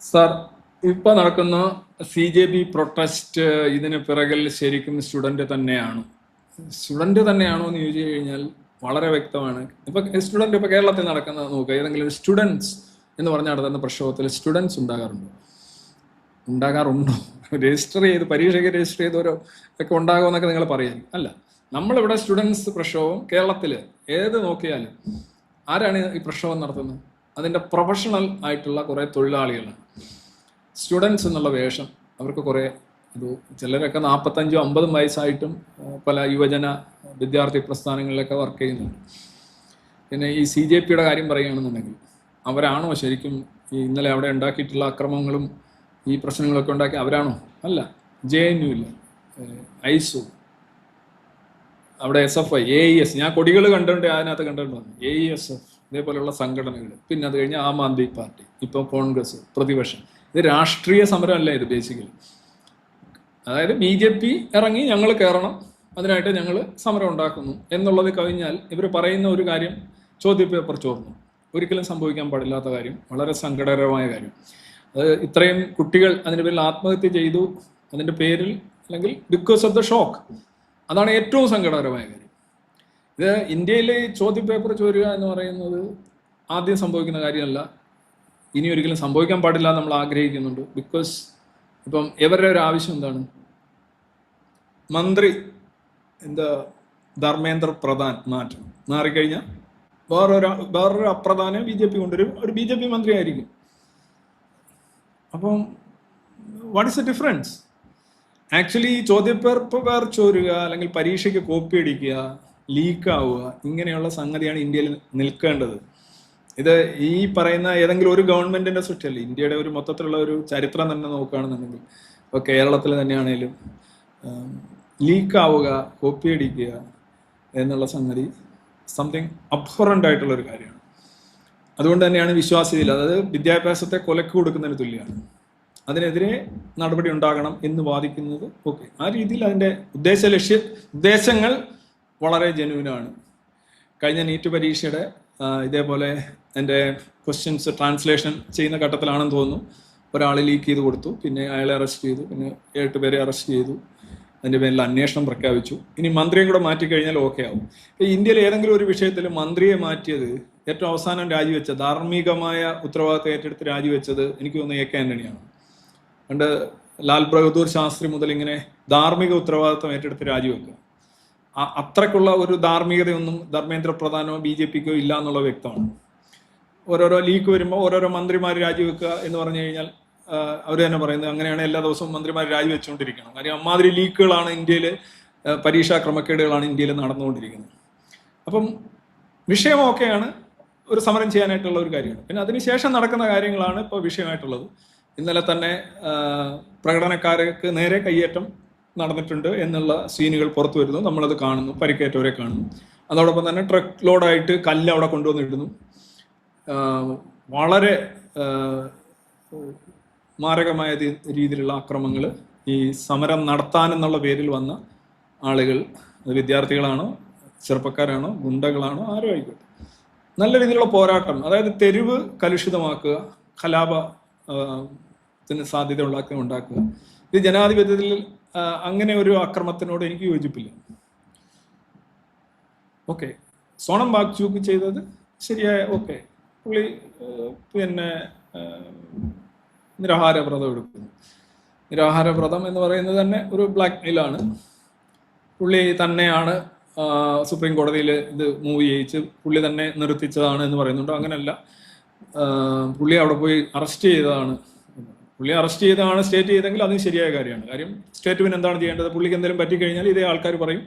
Sir, ഇപ്പൊ നടക്കുന്ന CJB protest ഇതിന് പിറകിൽ ശരിക്കും സ്റ്റുഡന്റ് തന്നെയാണ്. സ്റ്റുഡന്റ് തന്നെയാണോ എന്ന് ചോദിച്ചു കഴിഞ്ഞാൽ വളരെ വ്യക്തമാണ്. ഇപ്പൊ സ്റ്റുഡന്റ് ഇപ്പൊ കേരളത്തിൽ നടക്കുന്ന നോക്കുക, ഏതെങ്കിലും സ്റ്റുഡൻസ് എന്ന് പറഞ്ഞ നടത്തുന്ന പ്രക്ഷോഭത്തിൽ സ്റ്റുഡൻസ് ഉണ്ടാകാറുണ്ടോ? രജിസ്റ്റർ ചെയ്ത് പരീക്ഷയ്ക്ക് രജിസ്റ്റർ ചെയ്തവരോ ഒക്കെ ഉണ്ടാകുമെന്നൊക്കെ നിങ്ങൾ പറയാനും അല്ല. നമ്മളിവിടെ സ്റ്റുഡൻസ് പ്രക്ഷോഭം കേരളത്തിൽ ഏത് നോക്കിയാലും ആരാണ് ഈ പ്രക്ഷോഭം നടത്തുന്നത്? അതിൻ്റെ പ്രൊഫഷണൽ ആയിട്ടുള്ള കുറേ തൊഴിലാളികളാണ്. സ്റ്റുഡൻസ് എന്നുള്ള വേഷം അവർക്ക് കുറേ ചിലരൊക്കെ 45-50 വയസ്സായിട്ടും പല യുവജന വിദ്യാർത്ഥി പ്രസ്ഥാനങ്ങളിലൊക്കെ വർക്ക് ചെയ്യുന്നുണ്ട്. പിന്നെ ഈ CJPയുടെ കാര്യം പറയുകയാണെന്നുണ്ടെങ്കിൽ അവരാണോ ശരിക്കും ഈ ഇന്നലെ അവിടെ ഉണ്ടാക്കിയിട്ടുള്ള അക്രമങ്ങളും ഈ പ്രശ്നങ്ങളൊക്കെ ഉണ്ടാക്കി അവരാണോ? അല്ല. JNU ഇല്ല, ഐസു, അവിടെ SFI, AES, ഞാൻ കൊടികൾ കണ്ടുകൊണ്ട് അതിനകത്ത് കണ്ടുകൊണ്ട് വന്നു, AESF, ഇതേപോലെയുള്ള സംഘടനകൾ. പിന്നെ അത് കഴിഞ്ഞ് ആം ആദ്മി പാർട്ടി, ഇപ്പോൾ കോൺഗ്രസ്, പ്രതിപക്ഷം. ഇത് രാഷ്ട്രീയ സമരമല്ല ഇത് ബേസിക്കലി. അതായത് BJP ഇറങ്ങി ഞങ്ങൾ കയറണം, അതിനായിട്ട് ഞങ്ങൾ സമരം ഉണ്ടാക്കുന്നു എന്നുള്ളത് കഴിഞ്ഞാൽ ഇവർ പറയുന്ന ഒരു കാര്യം ചോദ്യപേപ്പർ ചോർന്നു. ഒരിക്കലും സംഭവിക്കാൻ പാടില്ലാത്ത കാര്യം, വളരെ സങ്കടകരമായ കാര്യം. അത് ഇത്രയും കുട്ടികൾ അതിൻ്റെ പേരിൽ ആത്മഹത്യ ചെയ്തു, അതിൻ്റെ പേരിൽ അല്ലെങ്കിൽ ബിക്കോസ് ഓഫ് ദ ഷോക്ക്. അതാണ് ഏറ്റവും സങ്കടകരമായ കാര്യം. ഇത് ഇന്ത്യയിൽ ചോദ്യപേപ്പർ ചോരുക എന്ന് പറയുന്നത് ആദ്യം സംഭവിക്കുന്ന കാര്യമല്ല, ഇനി ഒരിക്കലും സംഭവിക്കാൻ പാടില്ല നമ്മൾ ആഗ്രഹിക്കുന്നുണ്ട്. ബിക്കോസ് ഇപ്പം ഇവരുടെ ഒരു ആവശ്യം എന്താണ്? മന്ത്രി ധർമ്മേന്ദ്ര പ്രധാൻ മാറിക്കഴിഞ്ഞാൽ വേറൊരു അപ്രധാനെ BJP കൊണ്ടുവരും, ഒരു BJP മന്ത്രി ആയിരിക്കും. അപ്പം what is the difference? Actually ചോദ്യപേപ്പർ ചോരുക അല്ലെങ്കിൽ പരീക്ഷയ്ക്ക് കോപ്പി അടിക്കുക, ലീക്കാവുക, ഇങ്ങനെയുള്ള സംഗതിയാണ് ഇന്ത്യയിൽ നിൽക്കേണ്ടത്. ഇത് ഈ പറയുന്ന ഏതെങ്കിലും ഒരു ഗവൺമെന്റിന്റെ സൃഷ്ടിയല്ല. ഇന്ത്യയുടെ ഒരു മൊത്തത്തിലുള്ള ഒരു ചരിത്രം തന്നെ നോക്കുകയാണെന്നുണ്ടെങ്കിൽ ഇപ്പോൾ കേരളത്തിൽ തന്നെയാണേലും ലീക്കാവുക, കോപ്പി അടിക്കുക എന്നുള്ള സംഗതി സംതിങ് അബ്ഹറൻ്റ് ആയിട്ടുള്ളൊരു കാര്യമാണ്. അതുകൊണ്ട് തന്നെയാണ് വിശ്വാസ്യതയിൽ, അതായത് വിദ്യാഭ്യാസത്തെ കൊലക്ക് കൊടുക്കുന്നതിന് തുല്യമാണ്. അതിനെതിരെ നടപടി ഉണ്ടാകണം എന്ന് വാദിക്കുന്നത് ഓക്കെ. ആ രീതിയിൽ അതിൻ്റെ ഉദ്ദേശങ്ങൾ വളരെ ജെന്യൂനാണ്. കഴിഞ്ഞ നീറ്റ് പരീക്ഷയുടെ ഇതേപോലെ എൻ്റെ ക്വസ്റ്റ്യൻസ് ട്രാൻസ്ലേഷൻ ചെയ്യുന്ന ഘട്ടത്തിലാണെന്ന് തോന്നുന്നു, ഒരാൾ ലീക്ക് ചെയ്ത് കൊടുത്തു, പിന്നെ അയാളെ അറസ്റ്റ് ചെയ്തു, പിന്നെ 7 പേരെ അറസ്റ്റ് ചെയ്തു, അതിൻ്റെ പേരിൽ അന്വേഷണം പ്രഖ്യാപിച്ചു. ഇനി മന്ത്രിയും കൂടെ മാറ്റിക്കഴിഞ്ഞാൽ ഓക്കെ ആവും. ഇന്ത്യയിൽ ഏതെങ്കിലും ഒരു വിഷയത്തിൽ മന്ത്രിയെ മാറ്റിയത് ഏറ്റവും അവസാനം രാജിവെച്ച, ധാർമ്മികമായ ഉത്തരവാദിത്തം ഏറ്റെടുത്ത് രാജിവെച്ചത് എനിക്ക് തോന്നുന്നു AK ആന്റണിയാണ്. പണ്ട് ലാൽ ബഹദൂർ ശാസ്ത്രി മുതൽ ഇങ്ങനെ ധാർമ്മിക ഉത്തരവാദിത്തം ഏറ്റെടുത്ത് രാജിവെക്കുക, അത്രക്കുള്ള ഒരു ധാർമ്മികതയൊന്നും ധർമ്മേന്ദ്ര പ്രധാനോ BJPക്കോ ഇല്ല എന്നുള്ളത് വ്യക്തമാണ്. ഓരോരോ ലീക്ക് വരുമ്പോൾ ഓരോരോ മന്ത്രിമാർ രാജിവെക്കുക എന്ന് പറഞ്ഞു കഴിഞ്ഞാൽ അവർ തന്നെ പറയുന്നത് അങ്ങനെയാണ്, എല്ലാ ദിവസവും മന്ത്രിമാർ രാജിവെച്ചുകൊണ്ടിരിക്കണം. കാര്യം അമ്മാതിരി ലീക്കുകളാണ് ഇന്ത്യയിൽ, പരീക്ഷാ ക്രമക്കേടുകളാണ് ഇന്ത്യയിൽ നടന്നുകൊണ്ടിരിക്കുന്നത്. അപ്പം വിഷയം ഓക്കെയാണ്, ഒരു സമരം ചെയ്യാനായിട്ടുള്ള ഒരു കാര്യമാണ്. പിന്നെ അതിനുശേഷം നടക്കുന്ന കാര്യങ്ങളാണ് ഇപ്പോൾ വിഷയമായിട്ടുള്ളത്. ഇന്നലെ തന്നെ പ്രകടനക്കാർക്ക് നേരെ കയ്യേറ്റം നടന്നിട്ടുണ്ട് എന്നുള്ള സീനുകൾ പുറത്തു വരുന്നു, നമ്മളത് കാണുന്നു, പരിക്കേറ്റവരെ കാണുന്നു. അതോടൊപ്പം തന്നെ ട്രക്ക് ലോഡായിട്ട് കല്ല് അവിടെ കൊണ്ടുവന്നിടുന്നു. വളരെ മാരകമായ രീതിയിലുള്ള ആക്രമങ്ങൾ ഈ സമരം നടത്താനെന്നുള്ള പേരിൽ വന്ന ആളുകൾ, അത് വിദ്യാർത്ഥികളാണോ, ചെറുപ്പക്കാരാണോ, ഗുണ്ടകളാണോ, ആരോ ആയിക്കോട്ടെ, നല്ല രീതിയിലുള്ള പോരാട്ടം, അതായത് തെരുവ് കലുഷിതമാക്കുക, കലാപത്തിന് സാധ്യത ഉണ്ടാക്കുക. ഇത് ജനാധിപത്യത്തിൽ അങ്ങനെ ഒരു അക്രമത്തിനോട് എനിക്ക് യോജിപ്പില്ല. ഓക്കെ, സോണം വാങ്ചുക്ക് ചെയ്തത് ശരിയായ, ഓക്കെ, പുള്ളി പിന്നെ നിരാഹാരവ്രതം എടുക്കുന്നു. നിരാഹാരവ്രതം എന്ന് പറയുന്നത് തന്നെ ഒരു ബ്ലാക്ക് മെയിലാണ്. പുള്ളി തന്നെയാണ് സുപ്രീം കോടതിയിൽ ഇത് മൂവ് ചെയ്യിച്ച് പുള്ളി തന്നെ നിർത്തിച്ചതാണ് എന്ന് പറയുന്നുണ്ട്. അങ്ങനെയല്ല, പുള്ളി അവിടെ പോയി അറസ്റ്റ് ചെയ്തതാണ്. പുള്ളി അറസ്റ്റ് ചെയ്തതാണ് സ്റ്റേറ്റ് ചെയ്തെങ്കിൽ അതും ശരിയായ കാര്യമാണ്. കാര്യം സ്റ്റേറ്റ് പിന്നെ എന്താണ് ചെയ്യേണ്ടത്? പുള്ളിക്ക് എന്തെങ്കിലും പറ്റിക്കഴിഞ്ഞാൽ ഇതേ ആൾക്കാർ പറയും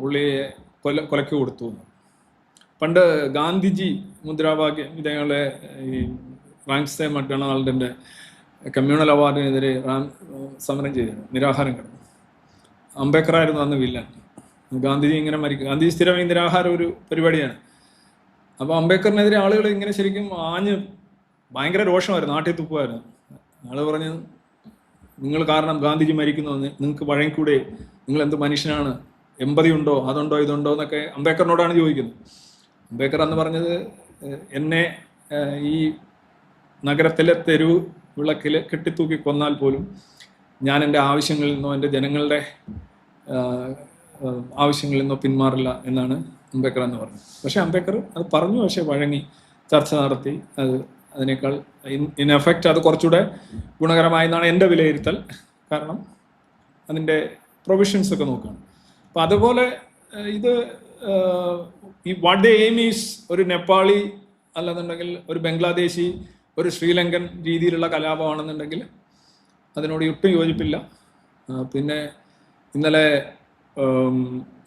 പുള്ളിയെ കൊലക്ക് കൊടുത്തു എന്ന്. പണ്ട് ഗാന്ധിജി മുദ്രാവാക്യം ഇതേപോലെ ഈ ഫ്രാൻസിസ് മക്ഡൊണാൾഡിൻ്റെ കമ്മ്യൂണൽ അവാർഡിനെതിരെ സമരം ചെയ്തിരുന്നു, നിരാഹാരം കിടന്നു. അംബേദ്കർ ആയിരുന്നു അന്ന് വില്ലൻ. ഗാന്ധിജി ഇങ്ങനെ ഗാന്ധിജി സ്ഥിരം ഈ നിരാഹാരം ഒരു പരിപാടിയാണ്. അപ്പോൾ അംബേദ്കറിനെതിരെ ആളുകൾ ഇങ്ങനെ ശരിക്കും ഭയങ്കര രോഷമായിരുന്നു, നാട്ടിൽ തുപ്പുമായിരുന്നു. ആള് പറഞ്ഞ്, നിങ്ങൾ കാരണം ഗാന്ധിജി മരിക്കുന്നു, നിങ്ങൾക്ക് വഴങ്ങിക്കൂടെ, നിങ്ങൾ എന്ത് മനുഷ്യനാണ്, എമ്പതി ഉണ്ടോ, അതുണ്ടോ ഇതുണ്ടോ എന്നൊക്കെ അംബേദ്കറിനോടാണ് ചോദിക്കുന്നത്. അംബേദ്കർ അന്ന് പറഞ്ഞത്, എന്നെ ഈ നഗരത്തിലെ തെരുവ് വിളക്കിൽ കെട്ടിത്തൂക്കി കൊന്നാൽ പോലും ഞാൻ എൻ്റെ ആവശ്യങ്ങളിൽ നിന്നോ എൻ്റെ ജനങ്ങളുടെ ആവശ്യങ്ങളിൽ നിന്നോ പിന്മാറില്ല എന്നാണ് അംബേദ്കർ എന്ന് പറഞ്ഞത്. പക്ഷേ അംബേദ്കർ അത് പറഞ്ഞു, പക്ഷേ വഴങ്ങി ചർച്ച നടത്തി. അതിനേക്കാൾ ഇൻ എഫക്റ്റ് അത് കുറച്ചുകൂടെ ഗുണകരമായെന്നാണ് എൻ്റെ വിലയിരുത്തൽ. കാരണം അതിൻ്റെ പ്രൊവിഷൻസ് ഒക്കെ നോക്കുകയാണ്. അപ്പം അതുപോലെ ഇത് ഈ വാട്ട് ദ എയിം ഈസ് ഒരു നേപ്പാളി അല്ലെന്നുണ്ടെങ്കിൽ ഒരു ബംഗ്ലാദേശി ഒരു ശ്രീലങ്കൻ രീതിയിലുള്ള കലാപമാണെന്നുണ്ടെങ്കിൽ അതിനോട് ഒട്ടും യോജിപ്പില്ല. പിന്നെ ഇന്നലെ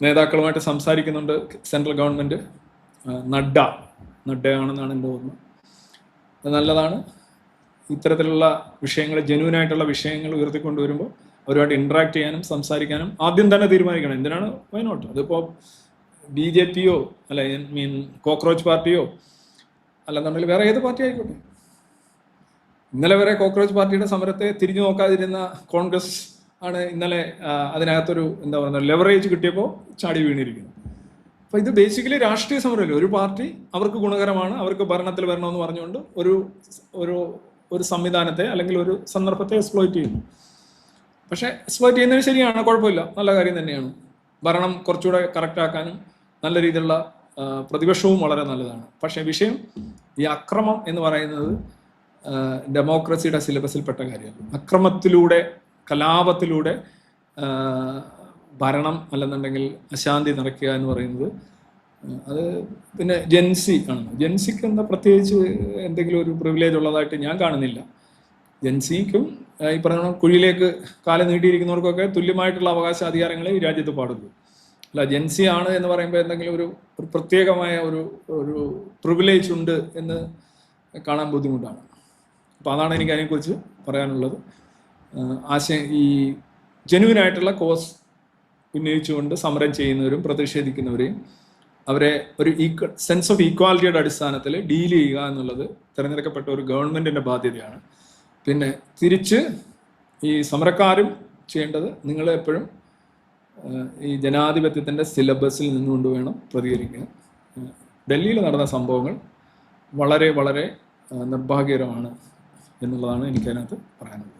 നേതാക്കളുമായിട്ട് സംസാരിക്കുന്നുണ്ട് സെൻട്രൽ ഗവൺമെൻറ്. നഡ്ഡയാണെന്നാണ് എൻ്റെ ഓർമ്മ. അത് നല്ലതാണ്. ഇത്തരത്തിലുള്ള വിഷയങ്ങൾ, ജെന്യൂനായിട്ടുള്ള വിഷയങ്ങൾ ഉയർത്തിക്കൊണ്ടുവരുമ്പോൾ അവരുമായിട്ട് ഇൻട്രാക്ട് ചെയ്യാനും സംസാരിക്കാനും ആദ്യം തന്നെ തീരുമാനിക്കണം. എന്തിനാണ് വൈനോട്ട്? അതിപ്പോൾ BJP-യോ അല്ല കോക്രോച്ച് പാർട്ടിയോ അല്ലെന്നുണ്ടെങ്കിൽ വേറെ ഏത് പാർട്ടി ആയിക്കോട്ടെ. ഇന്നലെ വരെ കോക്രോച്ച് പാർട്ടിയുടെ സമരത്തെ തിരിഞ്ഞു നോക്കാതിരുന്ന കോൺഗ്രസ് ആണ് ഇന്നലെ അതിനകത്തൊരു എന്താ പറയുക ലെവറേജ് കിട്ടിയപ്പോൾ ചാടി വീണിരിക്കുന്നു. അപ്പോൾ ഇത് ബേസിക്കലി രാഷ്ട്രീയ സമരമല്ലേ. ഒരു പാർട്ടി അവർക്ക് ഗുണകരമാണ്, അവർക്ക് ഭരണത്തിൽ വരണമെന്ന് പറഞ്ഞുകൊണ്ട് ഒരു സംവിധാനത്തെ അല്ലെങ്കിൽ ഒരു സന്ദർഭത്തെ എക്സ്പ്ലോയിറ്റ് ചെയ്യുന്നു. പക്ഷേ എക്സ്പ്ലോയിറ്റ് ചെയ്യുന്നതിന് ശരിയാണ്, കുഴപ്പമില്ല, നല്ല കാര്യം തന്നെയാണ്. ഭരണം കുറച്ചുകൂടെ കറക്റ്റാക്കാനും നല്ല രീതിയിലുള്ള പ്രതിപക്ഷവും വളരെ നല്ലതാണ്. പക്ഷേ വിഷയം ഈ അക്രമം എന്ന് പറയുന്നത് ഡെമോക്രസിയുടെ സിലബസിൽപ്പെട്ട കാര്യമല്ല. അക്രമത്തിലൂടെ, കലാപത്തിലൂടെ ഭരണം അല്ലെന്നുണ്ടെങ്കിൽ അശാന്തി നിറയ്ക്കുക എന്ന് പറയുന്നത് അത് പിന്നെ ജെൻസി ആണ്. ജെൻസിക്ക് എന്താ പ്രത്യേകിച്ച് എന്തെങ്കിലും ഒരു പ്രിവിലേജ് ഉള്ളതായിട്ട് ഞാൻ കാണുന്നില്ല. ജെൻസിക്കും ഈ പറയുന്ന കുഴിയിലേക്ക് കാലം നീട്ടിയിരിക്കുന്നവർക്കൊക്കെ തുല്യമായിട്ടുള്ള അവകാശ അധികാരങ്ങളെ ഈ രാജ്യത്ത് പാടുള്ളൂ. അല്ല ജെൻസി ആണ് എന്ന് പറയുമ്പോൾ എന്തെങ്കിലും ഒരു പ്രത്യേകമായ ഒരു പ്രിവിലേജ് ഉണ്ട് എന്ന് കാണാൻ ബുദ്ധിമുട്ടാണ്. അപ്പോൾ അതാണ് എനിക്ക് അതിനെക്കുറിച്ച് പറയാനുള്ളത്. ഈ ജെന്യുവനായിട്ടുള്ള കോസ് ഉന്നയിച്ചുകൊണ്ട് സമരം ചെയ്യുന്നവരും പ്രതിഷേധിക്കുന്നവരെയും അവരെ ഒരു സെൻസ് ഓഫ് ഈക്വാലിറ്റിയുടെ അടിസ്ഥാനത്തിൽ ഡീൽ ചെയ്യുക എന്നുള്ളത് തിരഞ്ഞെടുക്കപ്പെട്ട ഒരു ഗവൺമെൻറ്റിൻ്റെ ബാധ്യതയാണ്. പിന്നെ തിരിച്ച് ഈ സമരക്കാരും ചെയ്യേണ്ടത് നിങ്ങളെപ്പോഴും ഈ ജനാധിപത്യത്തിൻ്റെ സിലബസിൽ നിന്നുകൊണ്ട് വേണം പ്രതികരിക്കുക. ഡൽഹിയിൽ നടന്ന സംഭവങ്ങൾ വളരെ വളരെ നിർഭാഗ്യകരമാണ് എന്നുള്ളതാണ് എനിക്കതിനകത്ത് പറയാനുള്ളത്.